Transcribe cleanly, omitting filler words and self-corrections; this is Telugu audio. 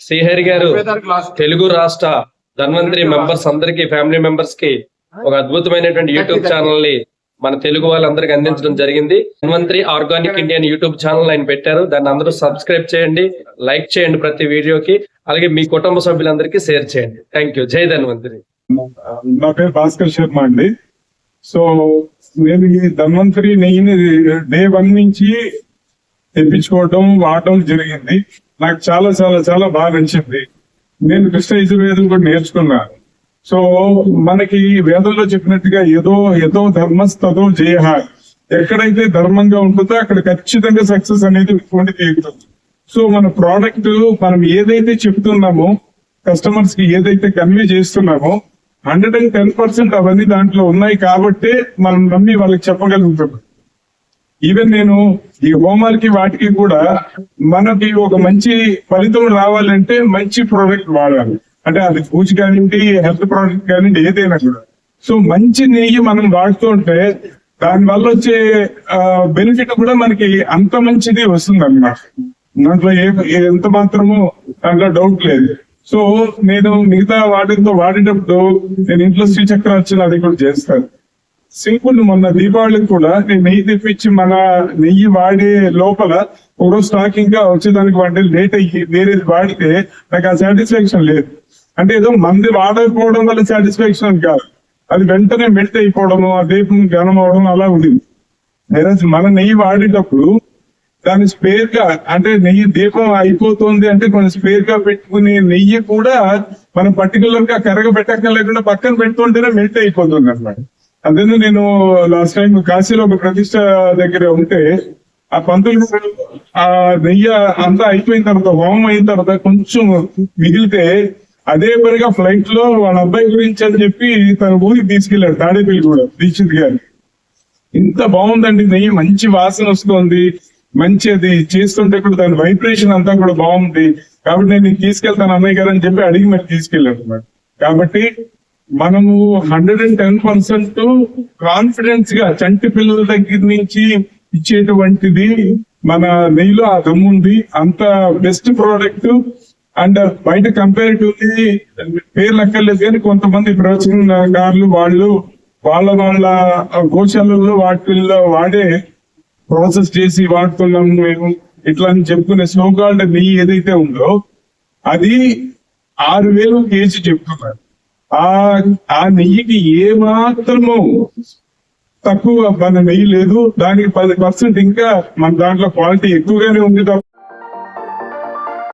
శ్రీహరి గారు తెలుగు రాష్ట్ర ధన్వంతరి మెంబర్స్ అందరికి, ఫ్యామిలీ మెంబర్స్ కి ఒక అద్భుతమైనటువంటి యూట్యూబ్ ఛానల్ ని మన తెలుగు వాళ్ళందరికి అందించడం జరిగింది. Dhanvantari organic Indian YouTube channel ఆయన పెట్టారు. దాన్ని అందరూ సబ్స్క్రైబ్ చేయండి, లైక్ చేయండి ప్రతి వీడియోకి, అలాగే మీ కుటుంబ సభ్యులందరికీ షేర్ చేయండి. Thank you. జై ధన్వంతరి. నా పేరు భాస్కర్ శర్మ అండి. సో నేను ఈ ధన్వంతరి నెయ్యిని డే 1 నుంచి తెప్పించుకోవడం, వాడటం జరిగింది. నాకు చాలా చాలా చాలా బాగా నచ్చింది. నేను కృష్ణ యజుర్వేదం కూడా నేర్చుకున్నాను. సో మనకి వేదంలో చెప్పినట్టుగా ఏదో ధర్మస్తదో జయ, ఎక్కడైతే ధర్మంగా ఉంటుందో అక్కడ ఖచ్చితంగా సక్సెస్ అనేది ఉండి తీరుతుంది. సో మన ప్రోడక్ట్ మనం ఏదైతే చెప్తున్నామో, కస్టమర్స్ కి ఏదైతే కన్వే చేస్తున్నామో 110% అవన్నీ దాంట్లో ఉన్నాయి కాబట్టి మనం నమ్మి వాళ్ళకి చెప్పగలుగుతున్నాం. ఈవెన్ నేను ఈ హోమాలకి వాటికి కూడా మనకి ఒక మంచి ఫలితం రావాలంటే మంచి ప్రోడక్ట్ వాడాలి. అంటే అది పూజ కానివ్వండి, హెల్త్ ప్రోడక్ట్ కానివ్వండి, ఏదైనా కూడా. సో మంచి నెయ్యి మనం వాడుతూ ఉంటే దాని వల్ల వచ్చే బెనిఫిట్ కూడా మనకి అంత మంచిది వస్తుంది అన్నమాట. దాంట్లో ఎంత మాత్రము దాంట్లో డౌట్ లేదు. సో నేను మిగతా వాటితో వాడేటప్పుడు నేను ఇంట్లో శ్రీచక్రార్చన అది కూడా చేస్తాను. సింపుల్, మొన్న దీపావళికి కూడా నేను నెయ్యి తెప్పించి మన నెయ్యి వాడే లోపల ఒక స్టాక్ ఇంకా వచ్చేదానికి వాడి లేట్ అయ్యి వేరేది వాడితే నాకు ఆ సాటిస్ఫాక్షన్ లేదు. అంటే ఏదో మంది వాడకపోవడం వల్ల సాటిస్ఫాక్షన్ కాదు, అది వెంటనే మెల్ట్ అయిపోవడము, ఆ దీపం ఘనం అవడం అలా ఉంది. మన నెయ్యి వాడేటప్పుడు దాన్ని స్పేర్ గా, అంటే నెయ్యి దీపం అయిపోతుంది అంటే కొంచెం స్పేర్ గా పెట్టుకునే నెయ్యి కూడా మనం పర్టికులర్ గా కరగబెట్టక లేకుండా పక్కన పెడుతుంటేనే మెల్ట్ అయిపోతుంది అన్నమాట. అదే నేను లాస్ట్ టైం కాశీలో ఒక ప్రతిష్ట దగ్గర ఉంటే ఆ పంతులు ఆ నెయ్యి అంతా అయిపోయిన తర్వాత, హోమం అయిన తర్వాత కొంచెం మిగిలితే అదే పనిగా ఫ్లైట్ లో వాళ్ళ అబ్బాయి గురించి అని చెప్పి తన ఊరికి తీసుకెళ్లాడు, తాడేపల్లి కూడా దీక్షిత్ గారు. ఇంత బాగుందండి నెయ్యి, మంచి వాసన వస్తుంది, మంచి అది చేస్తుంటే కూడా దాని వైబ్రేషన్ అంతా కూడా బాగుంది. కాబట్టి నేను తీసుకెళ్తాను అన్నయ్య గారు అని చెప్పి అడిగి మరి తీసుకెళ్ళాను అన్నమాట. కాబట్టి మనము 110% కాన్ఫిడెన్స్ గా చంటి పిల్లల దగ్గర నుంచి ఇచ్చేటువంటిది మన నెయ్యిలో ఆ దమ్ము ఉంది. అంత బెస్ట్ ప్రోడక్ట్. అండ్ బయట కంపారిటివ్లీ పేర్లు అక్కర్లేదు కానీ కొంతమంది ప్రవచనకారులు వాళ్ళ గోశాలలో వాటిల్లో వాడే ప్రాసెస్ చేసి వాడుతున్నాం మేము ఇట్లా అని చెప్పుకునే సోకాల్డ్ నెయ్యి ఏదైతే ఉందో అది 6,000 కేజీ చెప్తున్నారు. ఆ నెయ్యికి ఏ మాత్రము తక్కువ మన నెయ్యి లేదు, దానికి 10% ఇంకా మన దాంట్లో క్వాలిటీ ఎక్కువగానే ఉంది.